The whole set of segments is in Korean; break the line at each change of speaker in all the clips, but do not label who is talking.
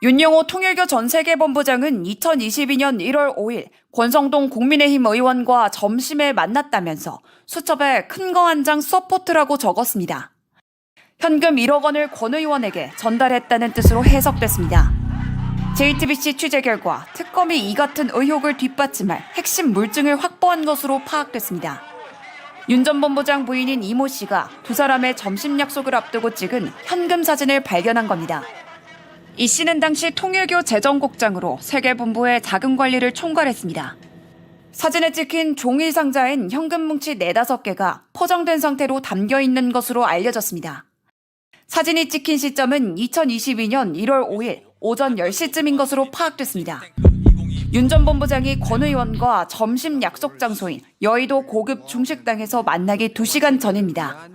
윤영호 통일교 전 세계본부장은 2022년 1월 5일 권성동 국민의힘 의원과 점심에 만났다면서 수첩에 큰 거 한 장 서포트라고 적었습니다. 현금 1억 원을 권 의원에게 전달했다는 뜻으로 해석됐습니다. JTBC 취재 결과 특검이 이 같은 의혹을 뒷받침할 핵심 물증을 확보한 것으로 파악됐습니다. 윤 전 본부장 부인인 이모 씨가 두 사람의 점심 약속을 앞두고 찍은 현금 사진을 발견한 겁니다. 이 씨는 당시 통일교 재정국장으로 세계본부의 자금 관리를 총괄했습니다. 사진에 찍힌 종이 상자엔 현금 뭉치 4-5개가 포장된 상태로 담겨 있는 것으로 알려졌습니다. 사진이 찍힌 시점은 2022년 1월 5일 오전 10시쯤인 것으로 파악됐습니다. 윤 전 본부장이 권 의원과 점심 약속 장소인 여의도 고급 중식당에서 만나기 2시간 전입니다.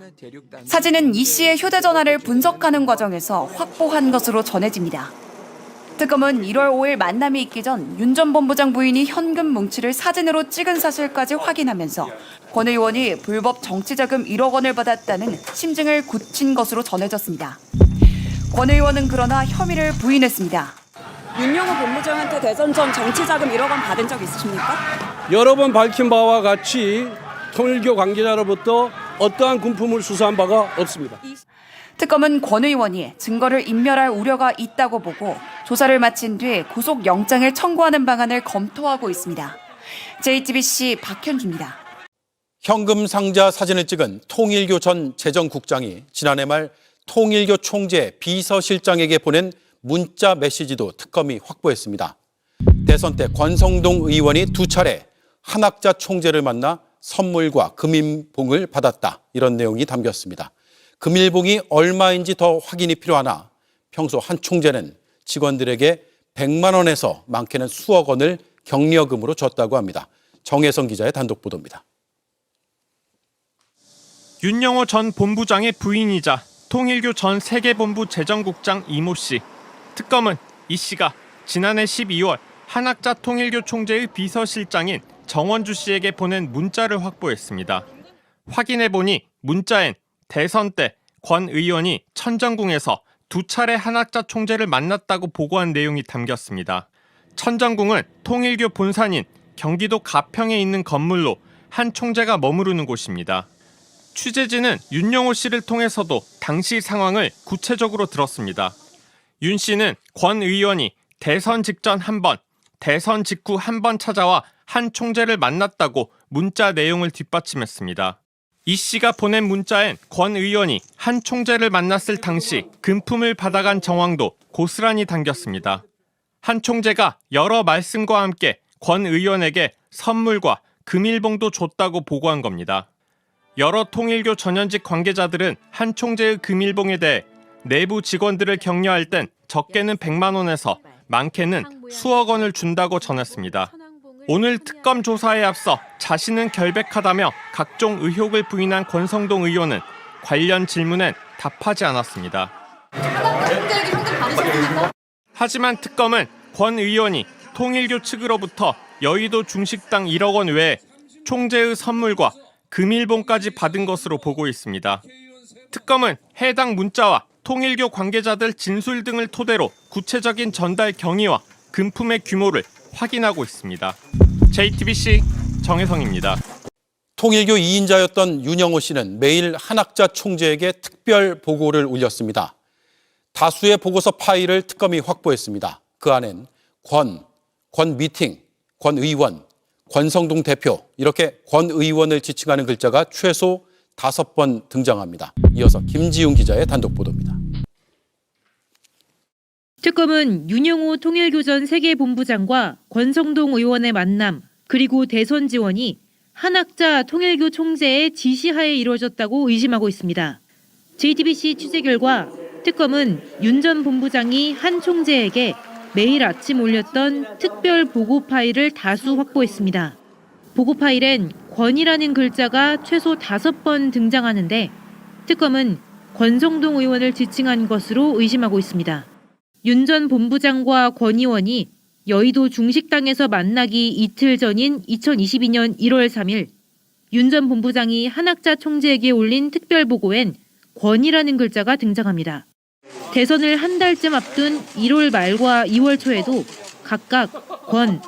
사진은 이 씨의 휴대전화를 분석하는 과정에서 확보한 것으로 전해집니다. 특검은 1월 5일 만남이 있기 전 윤 전 본부장 부인이 현금 뭉치를 사진으로 찍은 사실까지 확인하면서 권 의원이 불법 정치자금 1억 원을 받았다는 심증을 굳힌 것으로 전해졌습니다. 권 의원은 그러나 혐의를 부인했습니다. 윤영호 본부장한테 대선 전 정치자금 1억 원 받은 적 있으십니까?
여러 번 밝힌 바와 같이 통일교 관계자로부터 어떠한 금품을 수사한 바가 없습니다.
특검은 권 의원이 증거를 인멸할 우려가 있다고 보고 조사를 마친 뒤 구속영장을 청구하는 방안을 검토하고 있습니다. JTBC 박현주입니다.
현금 상자 사진을 찍은 통일교 전 재정국장이 지난해 말 통일교 총재 비서실장에게 보낸 문자 메시지도 특검이 확보했습니다. 대선 때 권성동 의원이 2차례 한학자 총재를 만나 선물과 금일봉을 받았다. 이런 내용이 담겼습니다. 금일봉이 얼마인지 더 확인이 필요하나 평소 한 총재는 직원들에게 100만 원에서 많게는 수억 원을 격려금으로 줬다고 합니다. 정혜성 기자의 단독 보도입니다.
윤영호 전 본부장의 부인이자 통일교 전 세계본부 재정국장 이모 씨. 특검은 이 씨가 지난해 12월 한학자 통일교 총재의 비서실장인 정원주 씨에게 보낸 문자를 확보했습니다. 확인해보니 문자엔 대선 때 권 의원이 천정궁에서 2차례 한학자 총재를 만났다고 보고한 내용이 담겼습니다. 천정궁은 통일교 본산인 경기도 가평에 있는 건물로 한 총재가 머무르는 곳입니다. 취재진은 윤영호 씨를 통해서도 당시 상황을 구체적으로 들었습니다. 윤 씨는 권 의원이 대선 직전 한 번, 대선 직후 한 번 찾아와 한 총재를 만났다고 문자 내용을 뒷받침했습니다. 이 씨가 보낸 문자엔 권 의원이 한 총재를 만났을 당시 금품을 받아간 정황도 고스란히 담겼습니다. 한 총재가 여러 말씀과 함께 권 의원에게 선물과 금일봉도 줬다고 보고한 겁니다. 여러 통일교 전현직 관계자들은 한 총재의 금일봉에 대해 내부 직원들을 격려할 땐 적게는 100만 원에서 많게는 수억 원을 준다고 전했습니다. 오늘 특검 조사에 앞서 자신은 결백하다며 각종 의혹을 부인한 권성동 의원은 관련 질문엔 답하지 않았습니다. 하지만 특검은 권 의원이 통일교 측으로부터 여의도 중식당 1억 원 외에 총재의 선물과 금일봉까지 받은 것으로 보고 있습니다. 특검은 해당 문자와 통일교 관계자들 진술 등을 토대로 구체적인 전달 경위와 금품의 규모를 확인하고 있습니다. JTBC 정혜성입니다.
통일교 2인자였던 윤영호 씨는 매일 한학자 총재에게 특별 보고를 올렸습니다. 다수의 보고서 파일을 특검이 확보했습니다. 그 안엔 권 미팅, 권 의원, 권성동 대표 이렇게 권 의원을 지칭하는 글자가 최소 5번 등장합니다. 이어서 김지웅 기자의 단독 보도입니다.
특검은 윤영호 통일교 전 세계본부장과 권성동 의원의 만남 그리고 대선 지원이 한학자 통일교 총재의 지시하에 이루어졌다고 의심하고 있습니다. JTBC 취재 결과 특검은 윤 전 본부장이 한 총재에게 매일 아침 올렸던 특별 보고 파일을 다수 확보했습니다. 보고 파일엔 권이라는 글자가 최소 5번 등장하는데 특검은 권성동 의원을 지칭한 것으로 의심하고 있습니다. 윤 전 본부장과 권 의원이 여의도 중식당에서 만나기 이틀 전인 2022년 1월 3일 윤 전 본부장이 한학자 총재에게 올린 특별보고엔 권이라는 글자가 등장합니다. 대선을 한 달쯤 앞둔 1월 말과 2월 초에도 각각 권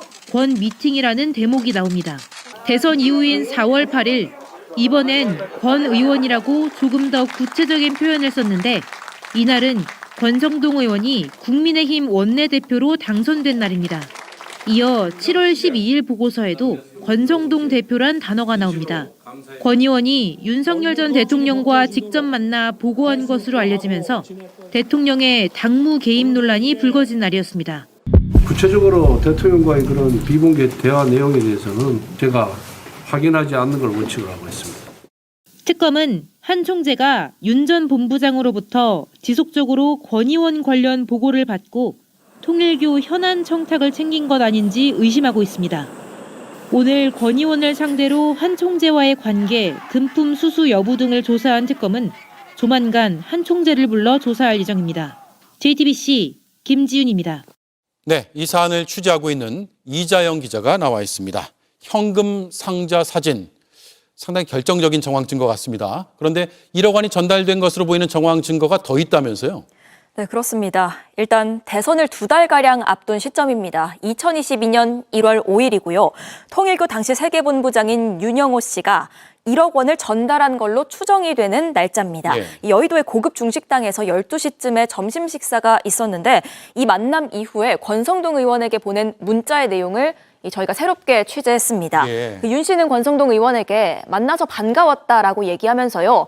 미팅이라는 대목이 나옵니다. 대선 이후인 4월 8일 이번엔 권 의원이라고 조금 더 구체적인 표현을 썼는데 이날은 권성동 의원이 국민의힘 원내대표로 당선된 날입니다. 이어 7월 12일 보고서에도 권성동 대표란 단어가 나옵니다. 권 의원이 윤석열 전 대통령과 직접 만나 보고한 것으로 알려지면서 대통령의 당무 개입 논란이 불거진 날이었습니다.
구체적으로 대통령과의 그런 비공개 대화 내용에 대해서는 제가 확인하지 않는 걸 원칙으로 하고 있습니다.
특검은 한 총재가 윤 전 본부장으로부터 지속적으로 권 의원 관련 보고를 받고 통일교 현안 청탁을 챙긴 것 아닌지 의심하고 있습니다. 오늘 권 의원을 상대로 한 총재와의 관계, 금품 수수 여부 등을 조사한 특검은 조만간 한 총재를 불러 조사할 예정입니다. JTBC 김지윤입니다.
네, 이 사안을 취재하고 있는 이자영 기자가 나와 있습니다. 현금 상자 사진, 상당히 결정적인 정황 증거 같습니다. 그런데 1억 원이 전달된 것으로 보이는 정황 증거가 더 있다면서요?
네, 그렇습니다. 일단 대선을 2달가량 앞둔 시점입니다. 2022년 1월 5일이고요. 통일교 당시 세계본부장인 윤영호 씨가 1억 원을 전달한 걸로 추정이 되는 날짜입니다.
예.
여의도의 고급 중식당에서 12시쯤에 점심 식사가 있었는데 이 만남 이후에 권성동 의원에게 보낸 문자의 내용을 저희가 새롭게 취재했습니다.
예.
윤 씨는 권성동 의원에게 만나서 반가웠다라고 얘기하면서요.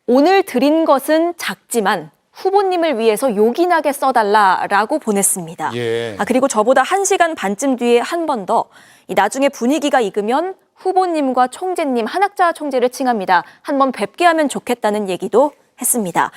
오늘 드린 것은 작지만 후보님을 위해서 요긴하게 써달라라고 보냈습니다.
예.
그리고 저보다 1시간 반쯤 뒤에 한 번 더 나중에 분위기가 익으면 후보님과 총재님, 한학자 총재를 칭합니다. 한번 뵙게 하면 좋겠다는 얘기도 했습니다.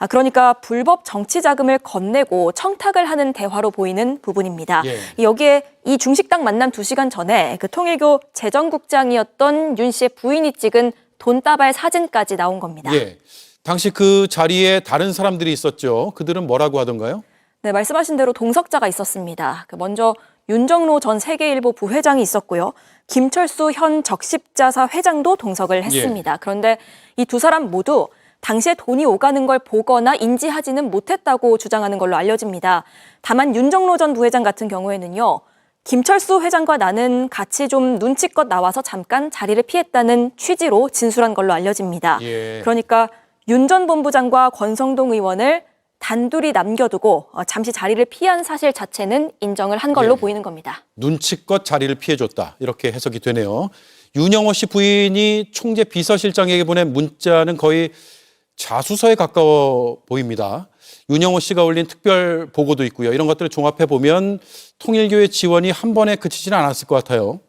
그러니까 불법 정치 자금을 건네고 청탁을 하는 대화로 보이는 부분입니다.
예.
여기에 이 중식당 만남 2시간 전에 그 통일교 재정국장이었던 윤 씨의 부인이 찍은 돈다발 사진까지 나온 겁니다.
예. 당시 그 자리에 다른 사람들이 있었죠. 그들은 뭐라고 하던가요?
네, 말씀하신 대로 동석자가 있었습니다. 먼저 윤정로 전 세계일보 부회장이 있었고요. 김철수 현 적십자사 회장도 동석을 했습니다. 그런데 이 두 사람 모두 당시에 돈이 오가는 걸 보거나 인지하지는 못했다고 주장하는 걸로 알려집니다. 다만 윤정로 전 부회장 같은 경우에는요. 김철수 회장과 나는 같이 좀 눈치껏 나와서 잠깐 자리를 피했다는 취지로 진술한 걸로 알려집니다.
예.
그러니까 윤 전 본부장과 권성동 의원을 단둘이 남겨두고 잠시 자리를 피한 사실 자체는 인정을 한 걸로
예.
보이는 겁니다.
눈치껏 자리를 피해줬다. 이렇게 해석이 되네요. 윤영호 씨 부인이 총재 비서실장에게 보낸 문자는 거의 자수서에 가까워 보입니다. 윤영호 씨가 올린 특별 보고도 있고요. 이런 것들을 종합해 보면 통일교의 지원이 한 번에 그치지는 않았을 것 같아요.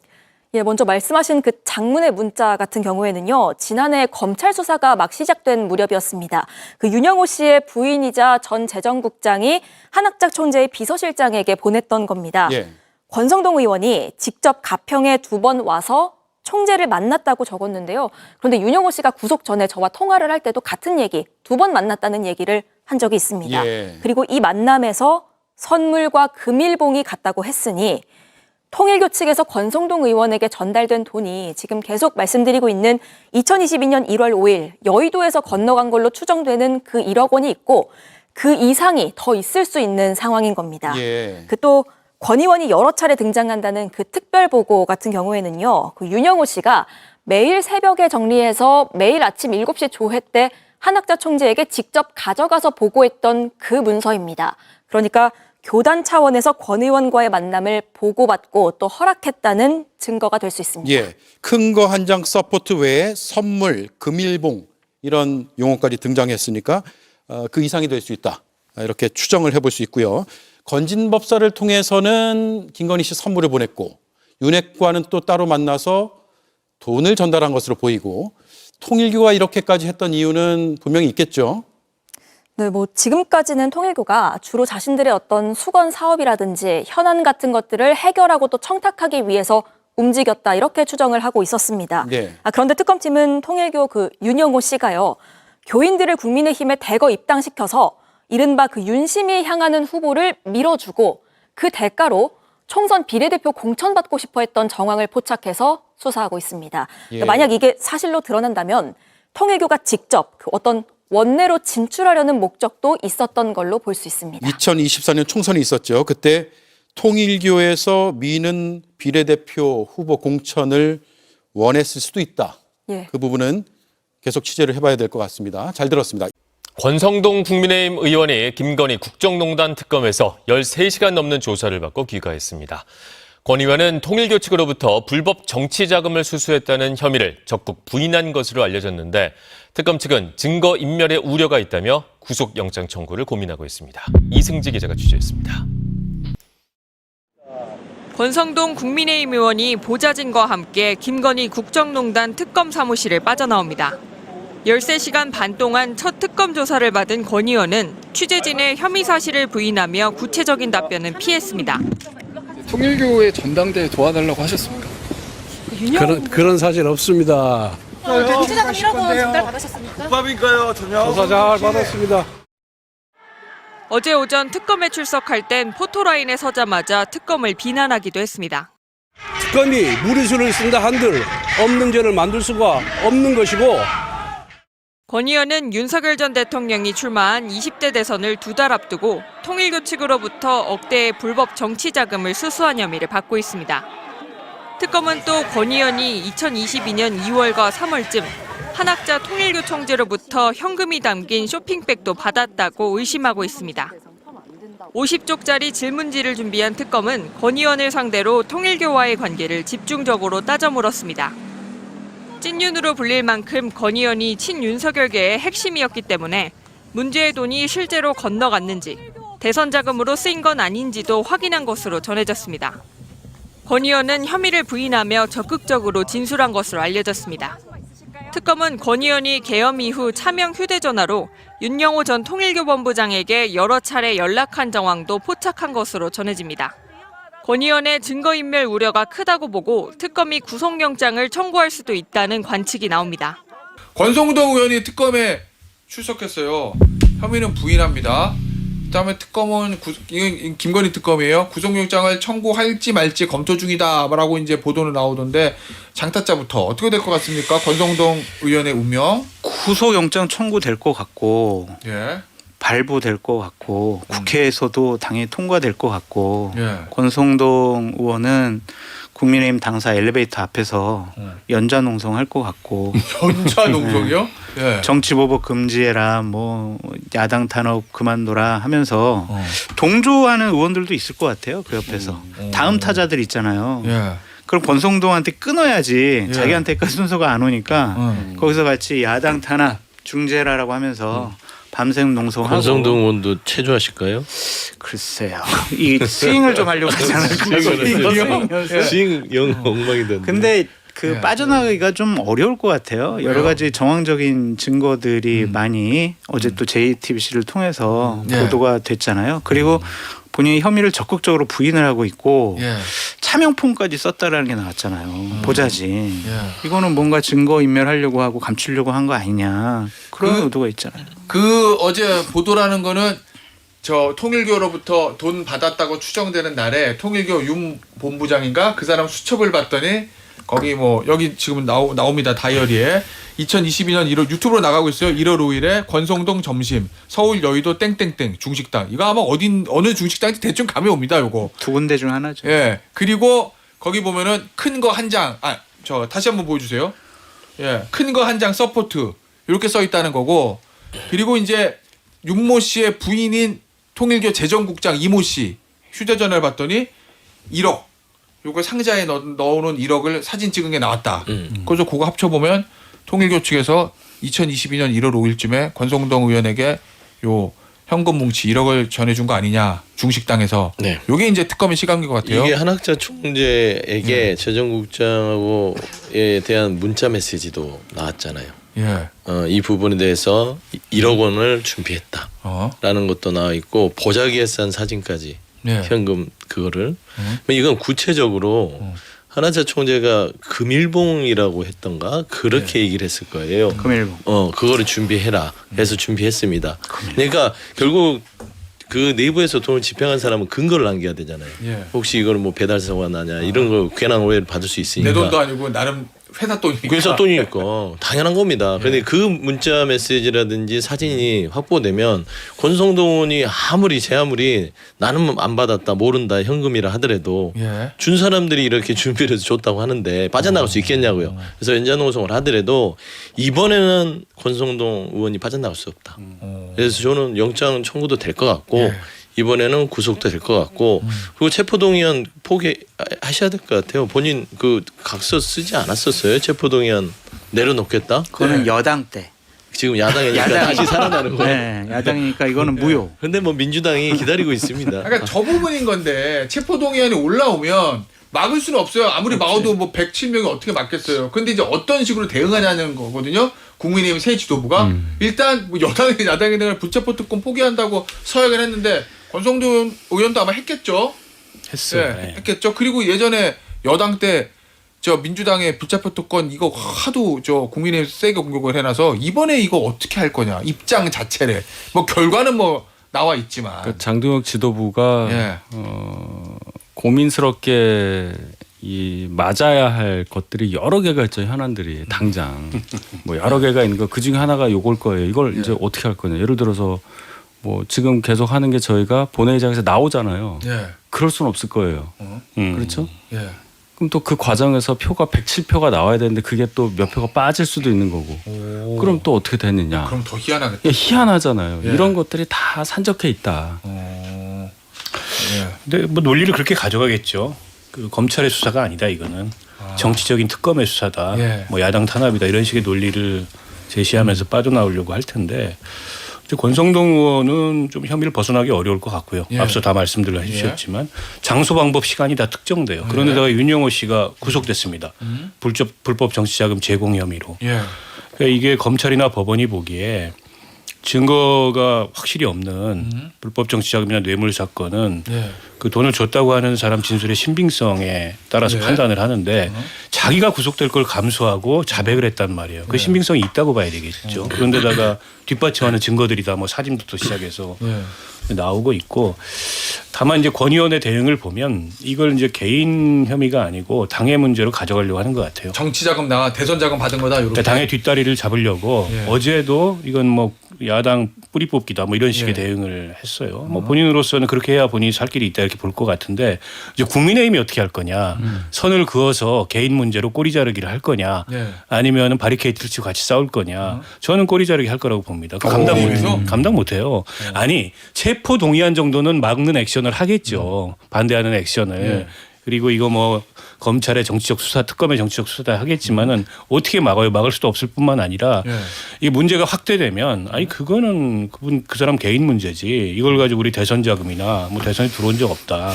예, 먼저 말씀하신 그 장문의 문자 같은 경우에는요, 지난해 검찰 수사가 막 시작된 무렵이었습니다. 그 윤영호 씨의 부인이자 전 재정국장이 한학자 총재의 비서실장에게 보냈던 겁니다.
예.
권성동 의원이 직접 가평에 2번 와서 총재를 만났다고 적었는데요. 그런데 윤영호 씨가 구속 전에 저와 통화를 할 때도 같은 얘기, 2번 만났다는 얘기를 한 적이 있습니다.
예.
그리고 이 만남에서 선물과 금일봉이 갔다고 했으니 통일교 측에서 권성동 의원에게 전달된 돈이 지금 계속 말씀드리고 있는 2022년 1월 5일 여의도에서 건너간 걸로 추정되는 그 1억 원이 있고 그 이상이 더 있을 수 있는 상황인 겁니다.
예.
또 권 의원이 여러 차례 등장한다는 그 특별 보고 같은 경우에는요. 그 윤영호 씨가 매일 새벽에 정리해서 매일 아침 7시 조회 때 한학자 총재에게 직접 가져가서 보고했던 그 문서입니다. 그러니까 교단 차원에서 권 의원과의 만남을 보고받고 또 허락했다는 증거가 될 수 있습니다.
예. 큰 거 한 장 서포트 외에 선물, 금일봉 이런 용어까지 등장했으니까 그 이상이 될 수 있다. 이렇게 추정을 해볼 수 있고요. 건진법사를 통해서는 김건희 씨 선물을 보냈고 윤핵관은 또 따로 만나서 돈을 전달한 것으로 보이고 통일교가 이렇게까지 했던 이유는 분명히 있겠죠.
네, 지금까지는 통일교가 주로 자신들의 어떤 수건 사업이라든지 현안 같은 것들을 해결하고 또 청탁하기 위해서 움직였다 이렇게 추정을 하고 있었습니다.
네.
그런데 특검팀은 통일교 그 윤영호 씨가요. 교인들을 국민의힘에 대거 입당시켜서 이른바 그 윤심이 향하는 후보를 밀어주고 그 대가로 총선 비례대표 공천받고 싶어 했던 정황을 포착해서 수사하고 있습니다.
예.
만약 이게 사실로 드러난다면 통일교가 직접 그 어떤 원내로 진출하려는 목적도 있었던 걸로 볼 수 있습니다.
2024년 총선이 있었죠. 그때 통일교에서 미는 비례대표 후보 공천을 원했을 수도 있다.
예.
그 부분은 계속 취재를 해봐야 될 것 같습니다. 잘 들었습니다.
권성동 국민의힘 의원이 김건희 국정농단 특검에서 13시간 넘는 조사를 받고 귀가했습니다. 권 의원은 통일교 측으로부터 불법 정치 자금을 수수했다는 혐의를 적극 부인한 것으로 알려졌는데 특검 측은 증거 인멸의 우려가 있다며 구속영장 청구를 고민하고 있습니다. 이승지 기자가 취재했습니다.
권성동 국민의힘 의원이 보좌진과 함께 김건희 국정농단 특검 사무실을 빠져나옵니다. 13시간 반 동안 첫 특검 조사를 받은 권 의원은 취재진의 혐의 사실을 부인하며 구체적인 답변은 피했습니다.
통일교의 전당대회 도와달라고 하셨습니까?
그런 사실 없습니다.
정치자금 1억 원 전달받으셨습니까?
국밥인가요?
조사 잘 받았습니다.
어제 오전 특검에 출석할 땐 포토라인에 서자마자 특검을 비난하기도 했습니다.
특검이 무리수를 쓴다 한들 없는 죄를 만들 수가 없는 것이고
권 의원은 윤석열 전 대통령이 출마한 20대 대선을 2달 앞두고 통일교 측으로부터 억대의 불법 정치 자금을 수수한 혐의를 받고 있습니다. 특검은 또 권 의원이 2022년 2월과 3월쯤 한학자 통일교 총재로부터 현금이 담긴 쇼핑백도 받았다고 의심하고 있습니다. 50쪽짜리 질문지를 준비한 특검은 권 의원을 상대로 통일교와의 관계를 집중적으로 따져 물었습니다. 찐윤으로 불릴 만큼 권 의원이 친윤석열계의 핵심이었기 때문에 문제의 돈이 실제로 건너갔는지 대선 자금으로 쓰인 건 아닌지도 확인한 것으로 전해졌습니다. 권 의원은 혐의를 부인하며 적극적으로 진술한 것으로 알려졌습니다. 특검은 권 의원이 계엄 이후 차명 휴대전화로 윤영호 전 통일교본부장에게 여러 차례 연락한 정황도 포착한 것으로 전해집니다. 권 의원의 증거인멸 우려가 크다고 보고 특검이 구속영장을 청구할 수도 있다는 관측이 나옵니다.
권성동 의원이 특검에 출석했어요. 혐의는 부인합니다. 그다음에 특검은 이건 김건희 특검이에요. 구속영장을 청구할지 말지 검토 중이다라고 이제 보도는 나오던데 장타자부터 어떻게 될 것 같습니까? 권성동 의원의 운명.
구속영장 청구될 것 같고
예.
발부될 것 같고 국회에서도 당연히 통과될 것 같고
예.
권성동 의원은 국민의힘 당사 엘리베이터 앞에서 연좌농성할 것 같고
연좌 농성이요? 예.
정치보복 금지해라 뭐 야당 탄압 그만둬라 하면서 동조하는 의원들도 있을 것 같아요. 그 옆에서 다음 타자들 있잖아요.
예.
그럼 권성동한테 끊어야지
예.
자기한테까지 순서가 안 오니까 거기서 같이 야당 탄압 중재라라고 하면서 밤샘 농성하고.
권성동 의원도 체조하실까요?
글쎄요. 이 스윙을 좀 하려고 하잖아요.
스윙 영 엉망이던데.
근데 그 빠져나가기가 좀 어려울 것 같아요.
왜요?
여러 가지 정황적인 증거들이 많이 어제 또 JTBC를 통해서 보도가 됐잖아요. 그리고 본인이 혐의를 적극적으로 부인을 하고 있고 차명폰까지 썼다라는 게 나왔잖아요. 보자진. 이거는 뭔가 증거 인멸하려고 하고 감추려고 한 거 아니냐. 그런 의도가 있잖아요.
그 어제 보도라는 거는 저 통일교로부터 돈 받았다고 추정되는 날에 통일교 윤 본부장인가 그 사람 수첩을 봤더니 거기 뭐 여기 지금 나옵니다. 다이어리에 2022년 1월 유튜브로 나가고 있어요. 1월 5일에 권성동 점심 서울 여의도 땡땡땡 중식당. 이거 아마 어느 중식당인지 대충 감이 옵니다. 요거.
두 군데 중 하나죠.
예. 그리고 거기 보면은 큰 거 한 장. 저 다시 한번 보여주세요. 예. 큰 거 한 장 서포트 이렇게 써 있다는 거고. 그리고 이제 윤모 씨의 부인인 통일교 재정국장 이모 씨 휴대전화를 봤더니 1억. 요걸 상자에 넣어놓은 1억을 사진 찍은 게 나왔다. 그래서 그거 합쳐보면 통일교 측에서 2022년 1월 5일쯤에 권성동 의원에게 요 현금 뭉치 1억을 전해준 거 아니냐 중식당에서.
네.
요게 이제 특검의 시각인 것 같아요.
이게 한학자 총재에게 재정국장하고에 대한 문자 메시지도 나왔잖아요.
예.
이 부분에 대해서 1억 원을 준비했다라는 것도 나와 있고 보자기에 싼 사진까지 현금 그거를 이건 구체적으로 한학자 총재가 금일봉이라고 했던가 그렇게 얘기를 했을 거예요.
금일봉.
그거를 준비해라 해서 준비했습니다. 그러니까 결국 그 내부에서 돈을 집행한 사람은 근거를 남겨야 되잖아요. 혹시 이걸 뭐 배달 사고가 나냐 이런 거 괜한 오해를 받을 수 있으니까.
내 돈도 아니고 나름 회사 돈이니까.
회사 돈이니까 당연한 겁니다. 그런데 그 문자 메시지라든지 사진이 확보되면 권성동 의원이 제 아무리 나는 안 받았다 모른다 현금이라 하더라도 준 사람들이 이렇게 준비를 해서 줬다고 하는데 빠져나갈 수 있겠냐고요. 그래서 연장노송을 하더라도 이번에는 권성동 의원이 빠져나갈 수 없다. 그래서 저는 영장 청구도 될 것 같고 이번에는 구속도 될 것 같고 그리고 체포동의안 포기하셔야 될 것 같아요. 본인 그 각서 쓰지 않았었어요? 체포동의안 내려놓겠다?
그거는 여당 때.
지금 야당이니까 다시 살아나는 거예요.
네, 야당이니까 이거는 무효.
근데 뭐 민주당이 기다리고 있습니다.
그러니까 저 부분인 건데 체포동의안이 올라오면 막을 수는 없어요. 아무리 막아도 뭐 107명이 어떻게 막겠어요. 근데 이제 어떤 식으로 대응하냐는 거거든요. 국민의힘 새 지도부가 일단 뭐 여당이든 야당이든 불체포 특권 포기한다고 서약을 했는데 권성동 의원도 아마 했겠죠.
했어요.
네, 했겠죠. 그리고 예전에 여당 때 저 민주당의 불체포 특권 이거 하도 저 국민의힘 세게 공격을 해놔서 이번에 이거 어떻게 할 거냐 입장 자체를 뭐 결과는 뭐 나와 있지만
그러니까 장동혁 지도부가 고민스럽게 이 맞아야 할 것들이 여러 개가 있죠. 현안들이 당장 뭐 여러 개가 있는 거 그 중에 하나가 요걸 거예요. 이걸 이제 어떻게 할 거냐. 예를 들어서 뭐 지금 계속 하는 게 저희가 본회의장에서 나오잖아요. 그럴 수는 없을 거예요. 그렇죠? 그럼 또 그 과정에서 표가 107표가 나와야 되는데 그게 또 몇 표가 빠질 수도 있는 거고. 그럼 또 어떻게 되느냐.
그럼 더 희한하겠다.
희한하잖아요. 이런 것들이 다 산적해 있다.
근데 뭐 논리를 그렇게 가져가겠죠. 그 검찰의 수사가 아니다 이거는 정치적인 특검의 수사다. 뭐 야당 탄압이다 이런 식의 논리를 제시하면서 빠져나오려고 할 텐데 권성동 의원은 좀 혐의를 벗어나기 어려울 것 같고요. 앞서 다 말씀들 해주셨지만 장소, 방법, 시간이 다 특정돼요. 그런데다가 윤영호 씨가 구속됐습니다. 불법 정치자금 제공 혐의로. 그러니까 이게 검찰이나 법원이 보기에 증거가 확실히 없는 불법 정치자금이나 뇌물 사건은 그 돈을 줬다고 하는 사람 진술의 신빙성에 따라서 판단을 하는데 자기가 구속될 걸 감수하고 자백을 했단 말이에요. 그 신빙성이 있다고 봐야 되겠죠. 그런데다가 뒷받침하는 증거들이 다 뭐 사진부터 시작해서 나오고 있고 다만 이제 권 의원의 대응을 보면 이걸 이제 개인 혐의가 아니고 당의 문제로 가져가려고 하는 것 같아요.
정치자금 대선자금 받은 거다. 이렇게.
그러니까 당의 뒷다리를 잡으려고 어제도 이건 뭐 야당 뿌리 뽑기다 뭐 이런 식의 대응을 했어요. 뭐 본인으로서는 그렇게 해야 본인이 살 길이 있다 이렇게 볼 것 같은데 이제 국민의힘이 어떻게 할 거냐. 선을 그어서 개인 문제로 꼬리 자르기를 할 거냐. 아니면 바리케이트를 치고 같이 싸울 거냐. 저는 꼬리 자르기 할 거라고 봅니다. 감당 못해요. 아니 체포 동의안 정도는 막는 액션을 하겠죠. 반대하는 액션을. 그리고 이거 뭐 검찰의 정치적 수사, 특검의 정치적 수사다 하겠지만은 어떻게 막아요? 막을 수도 없을 뿐만 아니라 이 문제가 확대되면 아니 그거는 그 사람 개인 문제지. 이걸 가지고 우리 대선 자금이나 뭐 대선에 들어온 적 없다.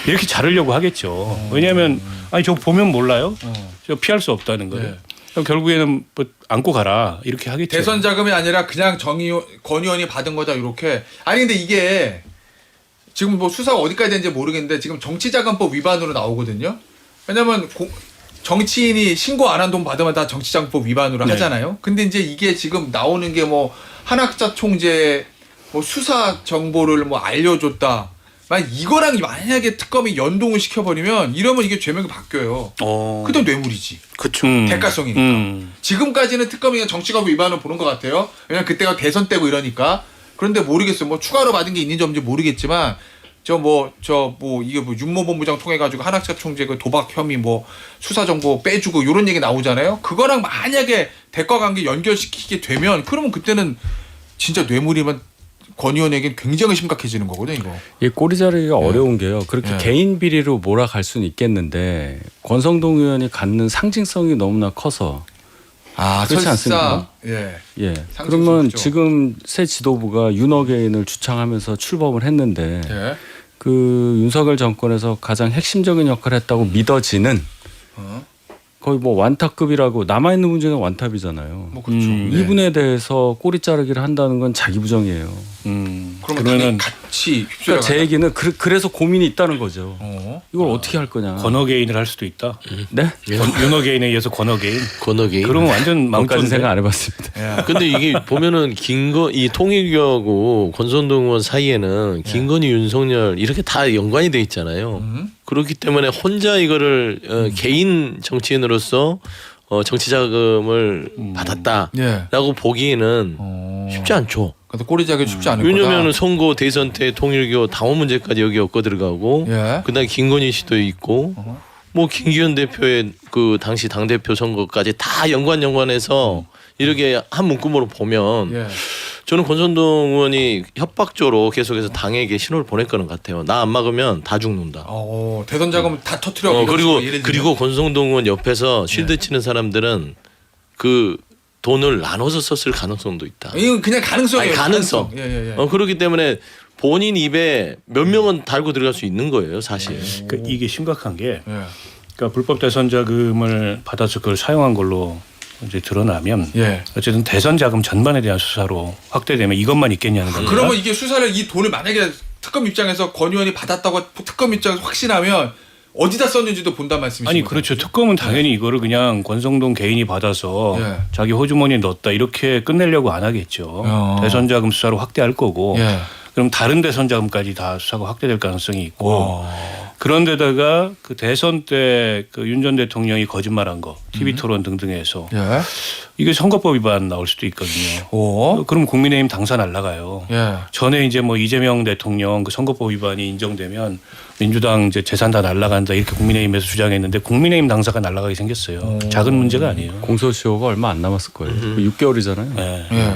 이렇게 자르려고 하겠죠. 왜냐하면 아니 저 보면 몰라요? 저 피할 수 없다는 거예요. 결국에는 뭐 안고 가라 이렇게 하겠죠.
대선 자금이 아니라 그냥 권 의원이 받은 거다 이렇게. 아니 근데 이게 지금 뭐 수사가 어디까지 되는지 모르겠는데 지금 정치자금법 위반으로 나오거든요. 왜냐면 정치인이 신고 안 한 돈 받으면 다 정치자금법 위반으로 하잖아요. 근데 이제 이게 지금 나오는 게 뭐 한학자 총재 뭐 수사 정보를 뭐 알려줬다. 이거랑 만약에 특검이 연동을 시켜버리면 이러면 이게 죄명이 바뀌어요. 그때 뇌물이지.
그렇죠.
대가성이니까. 지금까지는 특검이 그냥 정치자금 위반을 보는 것 같아요. 왜냐면 그때가 대선 때고 이러니까. 그런데 모르겠어요. 뭐 추가로 받은 게 있는지 없는지 모르겠지만 이게 뭐 윤모본부장 통해 가지고 한학자 총재 그 도박 혐의 뭐 수사 정보 빼주고 이런 얘기 나오잖아요. 그거랑 만약에 대가 관계 연결시키게 되면 그러면 그때는 진짜 뇌물이면 권 의원에겐 굉장히 심각해지는 거거든요. 이거.
이 꼬리 자르기가 어려운 게요. 그렇게 개인 비리로 몰아갈 수는 있겠는데 권성동 의원이 갖는 상징성이 너무나 커서. 그렇지 않습니까? 그러면 지금 새 지도부가 윤어게인을 주창하면서 출범을 했는데 그 윤석열 정권에서 가장 핵심적인 역할을 했다고 믿어지는 거의 뭐 완탑급이라고 남아있는 문제는 완탑이잖아요.
뭐 그렇죠.
이분에 대해서 꼬리 자르기를 한다는 건 자기 부정이에요.
그러면 같이
그러니까 제 얘기는 그래서 고민이 있다는 거죠. 이걸 어떻게 할 거냐.
권어게인을 할 수도 있다.
네?
윤어게인에 의해서 권어게인.
그러면
완전
마음까지 생각 안 해봤습니다.
근데 이게 보면은 이 통일교하고 권성동 의원 사이에는 김건희, 윤석열 이렇게 다 연관이 돼 있잖아요. 그렇기 때문에 혼자 이거를 개인 정치인으로서 정치 자금을 받았다라고
예.
보기에는 쉽지 않죠.
그래서 꼬리 자기 쉽지 않을 거다.
왜냐하면 선거 대선 때 통일교 당원 문제까지 여기 엮어 들어가고
예.
그다음에 김건희 씨도 있고 뭐 김기현 대표의 그 당시 당 대표 선거까지 다 연관해서 이렇게 한 묶음으로 보면
예.
저는 권선동 의원이 협박조로 계속해서 당에게 신호를 보낼 거는 같아요. 나 안 막으면 다 죽는다.
대선 자금 다 터트려.
그리고 권성동 의원 옆에서 쉴드 치는 사람들은 그 돈을 나눠서 썼을 가능성도 있다.
이건 그냥 가능성이에요.
가능성.
예.
그렇기 때문에 본인 입에 몇 명은 달고 들어갈 수 있는 거예요, 사실.
그러니까 이게 심각한 게 그러니까 불법 대선 자금을 받아서 그걸 사용한 걸로 이제 드러나면 어쨌든 대선 자금 전반에 대한 수사로 확대되면 이것만 있겠냐는 겁니다.
그러면 이게 수사를 이 돈을 만약에 특검 입장에서 권 의원이 받았다고 특검 입장에서 확신하면 어디다 썼는지도 본단 말씀이시죠?
아니 그렇죠. 특검은 당연히 이거를 그냥 권성동 개인이 받아서 자기 호주머니에 넣었다 이렇게 끝내려고 안 하겠죠. 대선 자금 수사로 확대할 거고 그럼 다른 대선 자금까지 다 수사가 확대될 가능성이 있고 그런데다가 그 대선 때 그 윤 전 대통령이 거짓말한 거 TV 토론 등등에서 이게 선거법 위반 나올 수도 있거든요. 그럼 국민의힘 당사 날라가요. 전에 이제 뭐 이재명 대통령 그 선거법 위반이 인정되면 민주당 이제 재산 다 날라간다 이렇게 국민의힘에서 주장했는데 국민의힘 당사가 날라가게 생겼어요. 작은 문제가 아니에요.
공소시효가 얼마 안 남았을 거예요. 6개월이잖아요.
네.